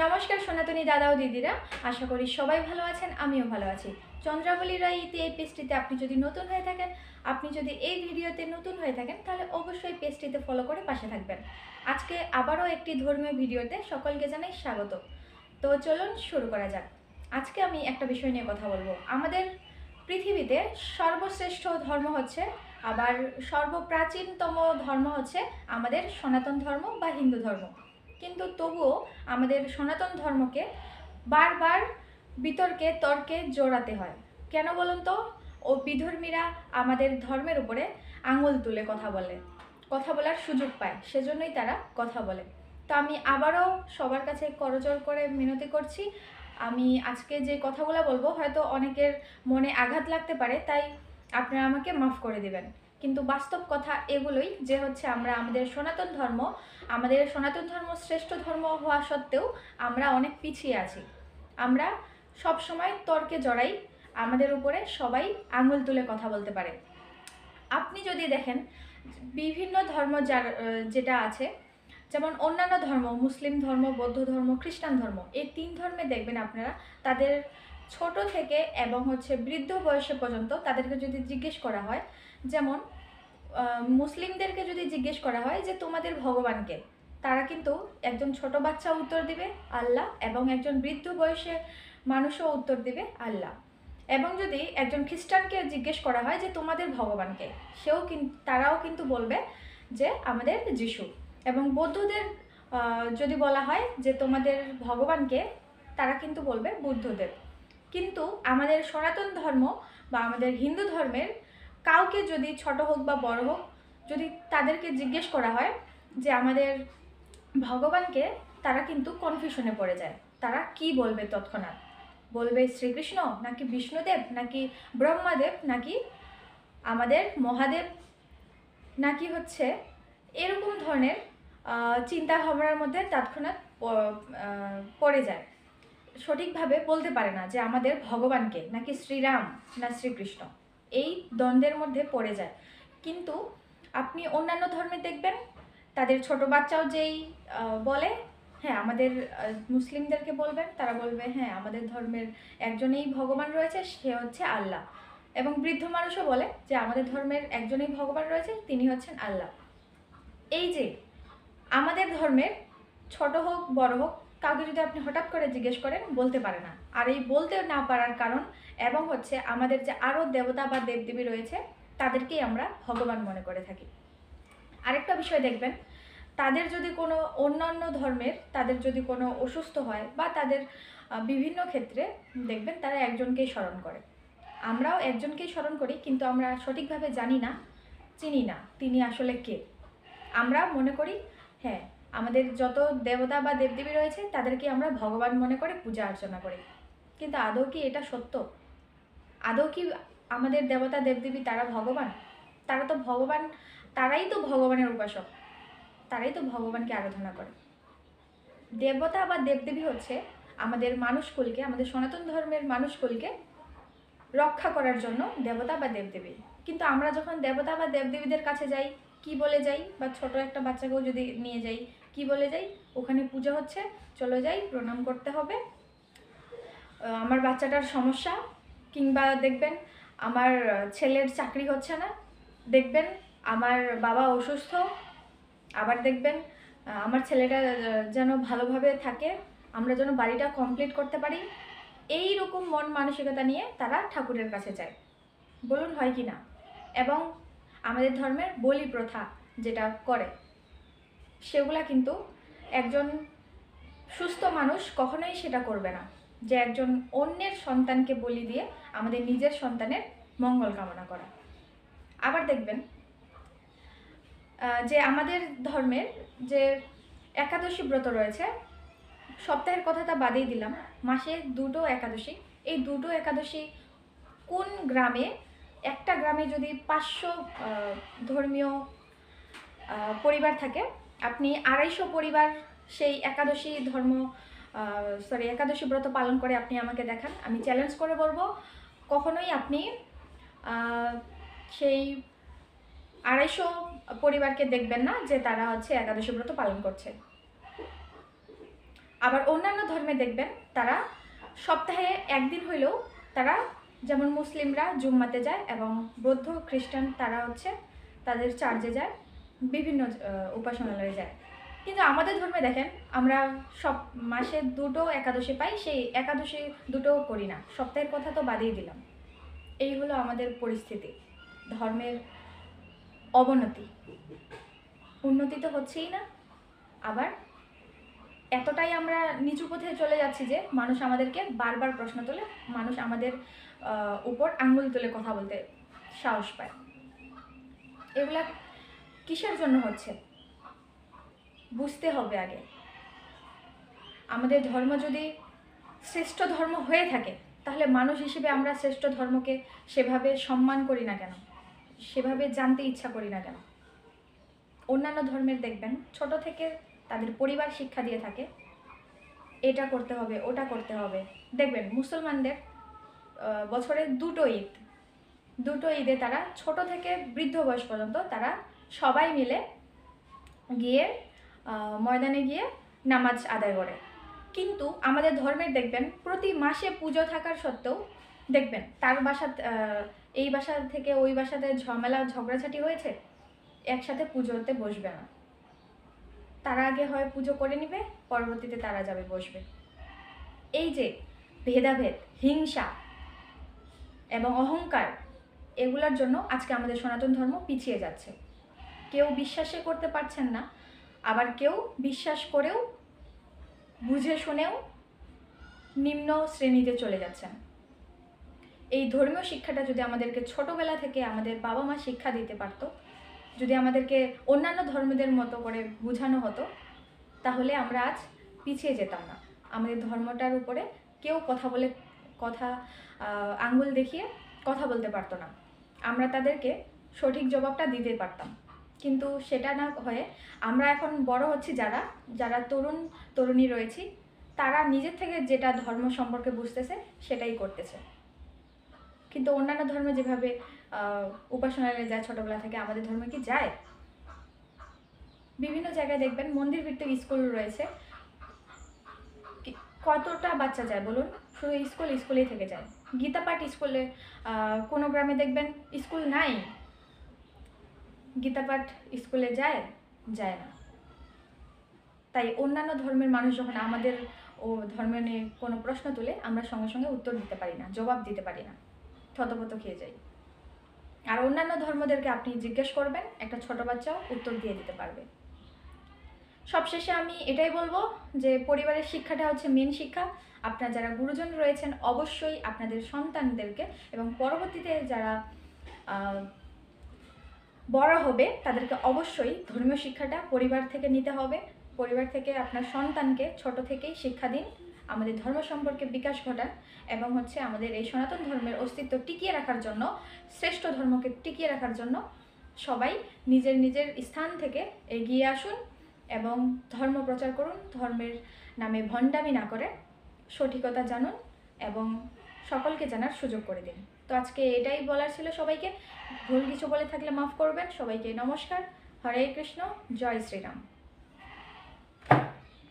নমস্কার সনাতনী দাদা ও দিদিরা, আশা করি সবাই ভালো আছেন, আমিও ভালো আছি। চন্দ্রাবলী রায় এই পেজটিতে আপনি যদি নতুন হয়ে থাকেন, আপনি যদি এই ভিডিওতে নতুন হয়ে থাকেন, তাহলে অবশ্যই পেজটিতে ফলো করে পাশে থাকবেন। আজকে আবারও একটি ধর্মীয় ভিডিওতে সকলকে জানাই স্বাগত। তো চলুন শুরু করা যাক। আজকে আমি একটা বিষয় নিয়ে কথা বলবো। আমাদের পৃথিবীতে সর্বশ্রেষ্ঠ ধর্ম হচ্ছে, আবার সর্বপ্রাচীনতম ধর্ম হচ্ছে আমাদের সনাতন ধর্ম বা হিন্দু ধর্ম। কিন্তু তবুও আমাদের সনাতন ধর্মকে বারবার বিতর্কে তর্কে জড়াতে হয়। কেন বলুন তো? ও বিধর্মীরা আমাদের ধর্মের উপরে আঙুল তুলে কথা বলার সুযোগ পায়, সেজন্যই তারা কথা বলে। তো আমি আবারও সবার কাছে করজোড় করে মিনতি করছি, আমি আজকে যে কথাগুলো বলবো হয়তো অনেকের মনে আঘাত লাগতে পারে, তাই আপনারা আমাকে মাফ করে দিবেন। কিন্তু বাস্তব কথা এগুলোই যে হচ্ছে আমাদের সনাতন ধর্ম শ্রেষ্ঠ ধর্ম হওয়া সত্ত্বেও আমরা অনেক পিছিয়ে আছি। আমরা সব সময় তর্কে জড়াই, আমাদের উপরে সবাই আঙুল তুলে কথা বলতে পারে। আপনি যদি দেখেন বিভিন্ন ধর্ম যেটা আছে, যেমন অন্যান্য ধর্ম, মুসলিম ধর্ম, বৌদ্ধ ধর্ম, খ্রিস্টান ধর্ম, এই তিন ধর্মে দেখবেন আপনারা তাদের ছোট থেকে এবং বৃদ্ধ বয়সে পর্যন্ত তাদেরকে যদি জিজ্ঞেস করা হয়, যেমন মুসলিমদেরকে যদি জিজ্ঞেস করা হয় যে তোমাদের ভগবানকে, তারা কিন্তু একজন ছোট বাচ্চা উত্তর দিবে আল্লাহ, এবং একজন বৃদ্ধ বয়সের মানুষও উত্তর দিবে আল্লাহ। এবং যদি একজন খ্রিস্টানকে জিজ্ঞেস করা হয় যে তোমাদের ভগবানকে, তারাও কিন্তু বলবে যে আমাদের যিশু। এবং বৌদ্ধদের যদি বলা হয় যে তোমাদের ভগবানকে, তারা কিন্তু বলবে বুদ্ধদেব। কিন্তু আমাদের সনাতন ধর্ম বা আমাদের হিন্দু ধর্মের কাউকে যদি ছোট হোক বা বড় হোক, যদি তাদেরকে জিজ্ঞেস করা হয় যে আমাদের ভগবানকে, তারা কিন্তু কনফিউশনে পড়ে যায়। তারা কি বলবে? তৎক্ষণাৎ বলবে শ্রীকৃষ্ণ, নাকি বিষ্ণুদেব, নাকি ব্রহ্মাদেব, নাকি আমাদের মহাদেব, নাকি এরকম ধরনের চিন্তা ভাবনার মধ্যে তৎক্ষণাৎ পড়ে যায়। সঠিকভাবে বলতে পারে না যে আমাদের ভগবানকে, নাকি শ্রীরাম না শ্রীকৃষ্ণ, এই দ্বন্দ্বের মধ্যে পড়ে যায়। কিন্তু আপনি অন্যান্য ধর্মে দেখবেন তাদের ছোট বাচ্চাও যেই বলে হ্যাঁ আমাদের মুসলিমদেরকে বলবেন, তারা বলবে হ্যাঁ আমাদের ধর্মের একজনেই ভগবান রয়েছে, সে হচ্ছে আল্লাহ। এবং বৃদ্ধ মানুষও বলে যে আমাদের ধর্মের একজনেই ভগবান রয়েছে, তিনি হচ্ছেন আল্লাহ। এই যে আমাদের ধর্মের ছোট হোক বড় হোক, কাউকে যদি আপনি হঠাৎ করে জিজ্ঞেস করেন, বলতে পারে না। আর এই বলতে না পারার কারণ এবং আমাদের যে আরও দেবতা বা দেবদেবী রয়েছে, তাদেরকেই আমরা ভগবান মনে করে থাকি। আরেকটা বিষয় দেখবেন, তাদের যদি কোনো অন্যান্য ধর্মের তাদের যদি কোনো অসুস্থ হয় বা তাদের বিভিন্ন ক্ষেত্রে দেখবেন তারা একজনকেই স্মরণ করে। আমরাও একজনকেই স্মরণ করি, কিন্তু আমরা সঠিকভাবে জানি না, চিনি না তিনি আসলে কে। আমরা মনে করি হ্যাঁ আমাদের যত দেবতা বা দেবদেবী রয়েছে তাদেরকে আমরা ভগবান মনে করে পূজা অর্চনা করি। কিন্তু আদৌ কি এটা সত্য? আদৌ কি আমাদের দেবতা দেবদেবী তারা ভগবান? তারাই তো ভগবানের উপাসক, তারাই তো ভগবানকে আরাধনা করে। দেবতা বা দেবদেবী হচ্ছে আমাদের মানুষকুলকে, আমাদের সনাতন ধর্মের মানুষকুলকে রক্ষা করার জন্য দেবতা বা দেবদেবী। কিন্তু আমরা যখন দেবতা বা দেবদেবীদের কাছে যাই, কি বলে যাই? বা ছোট একটা বাচ্চাকেও যদি নিয়ে যাই, কি বলে যাই? ওখানে পুজো হচ্ছে, চলে যাই, প্রণাম করতে হবে, আমার বাচ্চাটার সমস্যা, কিংবা দেখবেন আমার ছেলের চাকরি হচ্ছে না, দেখবেন আমার বাবা অসুস্থ, আবার দেখবেন আমার ছেলেটা যেন ভালোভাবে থাকে, আমরা যেন বাড়িটা কমপ্লিট করতে পারি। এই রকম মন মানসিকতা নিয়ে তারা ঠাকুরের কাছে যায়। বলুন হয় কি না? এবং আমাদের ধর্মের বলি প্রথা যেটা করে, সেগুলা কিন্তু একজন সুস্থ মানুষ কখনোই সেটা করবে না, যে একজন অন্যের সন্তানকে বলি দিয়ে আমাদের নিজের সন্তানের মঙ্গল কামনা করা। আবার দেখবেন যে আমাদের ধর্মের যে একাদশী ব্রত রয়েছে, সপ্তাহের কথাটা বাদেই দিলাম, মাসে দুটো একাদশী, এই দুটো একাদশী কোন গ্রামে, একটা গ্রামে যদি 500 ধর্মীয় পরিবার থাকে, আপনি 250 পরিবার সেই একাদশী ব্রত পালন করে আপনি আমাকে দেখান, আমি চ্যালেঞ্জ করে বলবো কখনোই আপনি সেই 250 পরিবারকে দেখবেন না যে তারা একাদশী ব্রত পালন করছে। আবার অন্যান্য ধর্মে দেখবেন তারা সপ্তাহে একদিন হইলেও তারা, যেমন মুসলিমরা জুম্মাতে যায় এবং বৌদ্ধ খ্রিস্টান তারা হচ্ছে তাদের চার্চে যায়, বিভিন্ন উপাসনালয়ে যায়। কিন্তু আমাদের ধর্মে দেখেন আমরা সব মাসে 2টো একাদশী পাই, সেই একাদশী 2টোও করি না, সপ্তাহের কথা তো বাদেই দিলাম। এই হলো আমাদের পরিস্থিতি, ধর্মের অবনতি। উন্নতি তো হচ্ছেই না, আবার এতটাই আমরা নিচু পথে চলে যাচ্ছি যে মানুষ আমাদেরকে বারবার প্রশ্ন তোলে, মানুষ আমাদের উপর আঙ্গুল তুলে কথা বলতে সাহস পায়। এগুলা কিসের জন্য হচ্ছে বুঝতে হবে আগে। আমাদের ধর্ম যদি শ্রেষ্ঠ ধর্ম হয়ে থাকে তাহলে মানুষ হিসেবে আমরা শ্রেষ্ঠ ধর্মকে সেভাবে সম্মান করি না কেন, সেভাবে জানতে ইচ্ছা করি না কেন? অন্যান্য ধর্মের দেখবেন ছোট থেকে তাদের পরিবার শিক্ষা দিয়ে থাকে, এটা করতে হবে ওটা করতে হবে। দেখবেন মুসলমানদের বছরে 2টো ঈদে তারা ছোট থেকে বৃদ্ধ বয়স পর্যন্ত তারা সবাই মিলে গিয়ে ময়দানে গিয়ে নামাজ আদায় করে। কিন্তু আমাদের ধর্মের দেখবেন প্রতি মাসে পুজো থাকার সত্ত্বেও দেখবেন তার বাসা, এই বাসা থেকে ওই বাসাতে ঝামেলা ঝগড়াঝাটি হয়েছে, একসাথে পুজোতে বসবে না। তারা আগে হয় পুজো করে নিবে, পরবর্তীতে তারা যাবে বসবে। এই যে ভেদাভেদ, হিংসা এবং অহংকার, এগুলোর জন্য আজকে আমাদের সনাতন ধর্ম পিছিয়ে যাচ্ছে। কেউ বিশ্বাসে করতে পারছেন না, আবার কেউ বিশ্বাস করেও বুঝে শুনেও নিম্ন শ্রেণীতে চলে যাচ্ছেন। এই ধর্মীয় শিক্ষাটা যদি আমাদেরকে ছোটবেলা থেকে আমাদের বাবা মা শিক্ষা দিতে পারতো, যদি আমাদেরকে অন্যান্য ধর্মদের মতো করে বোঝানো হতো, তাহলে আমরা আজ পিছিয়ে যেতাম না। আমাদের ধর্মটার উপরে কেউ আঙ্গুল দেখিয়ে কথা বলতে পারতো না, আমরা তাদেরকে সঠিক জবাবটা দিতে পারতাম। কিন্তু সেটা না হয়ে আমরা এখন বড় হচ্ছি, যারা তরুণ তরুণী রয়েছি, তারা নিজের থেকে যেটা ধর্ম সম্পর্কে বুঝতেছে সেটাই করতেছে। কিন্তু অন্যান্য ধর্মে যেভাবে উপাসনালয়ে যায় ছোটবেলা থেকে, আমাদের ধর্মে কি যায়? বিভিন্ন জায়গায় দেখবেন মন্দির ভিত্তিক স্কুল রয়েছে, কতটা বাচ্চা যায় বলুন? শুধু স্কুলেই থেকে যায়। গীতাপাঠ স্কুলে, কোনো গ্রামে দেখবেন স্কুল নাই, গীতাপাঠ স্কুলে যায় না। তাই অন্যান্য ধর্মের মানুষ যখন আমাদের ধর্ম নিয়ে কোনো প্রশ্ন তুলে, আমরা সঙ্গে সঙ্গে উত্তর দিতে পারি না, জবাব দিতে পারি না, থতপত খেয়ে যাই। আর অন্যান্য ধর্মদেরকে আপনি জিজ্ঞেস করবেন, একটা ছোট বাচ্চাও উত্তর দিয়ে দিতে পারবে। সবশেষে আমি এটাই বলবো যে পরিবারের শিক্ষাটা হচ্ছে মেন শিক্ষা। আপনারা যারা গুরুজন রয়েছেন অবশ্যই আপনাদের সন্তানদেরকে এবং পরবর্তীতে যারা বড় হবে তাদেরকে অবশ্যই ধর্মীয় শিক্ষাটা পরিবার থেকে নিতে হবে। পরিবার থেকে আপনার সন্তানকে ছোট থেকেই শিক্ষা দিন, আমাদের ধর্ম সম্পর্কে বিকাশ ঘটান এবং হচ্ছে আমাদের এই সনাতন ধর্মের অস্তিত্ব টিকিয়ে রাখার জন্য, শ্রেষ্ঠ ধর্মকে টিকিয়ে রাখার জন্য সবাই নিজের নিজের স্থান থেকে এগিয়ে আসুন এবং ধর্ম প্রচার করুন। ধর্মের নামে ভণ্ডামি না করে সঠিকতা জানুন এবং সকলকে জানার সুযোগ করে দিন। তো আজকে এটাই বলার ছিল সবাইকে। ভুল কিছু বলে থাকলে মাফ করবেন। সবাইকে নমস্কার। হরে কৃষ্ণ, জয় শ্রীরাম।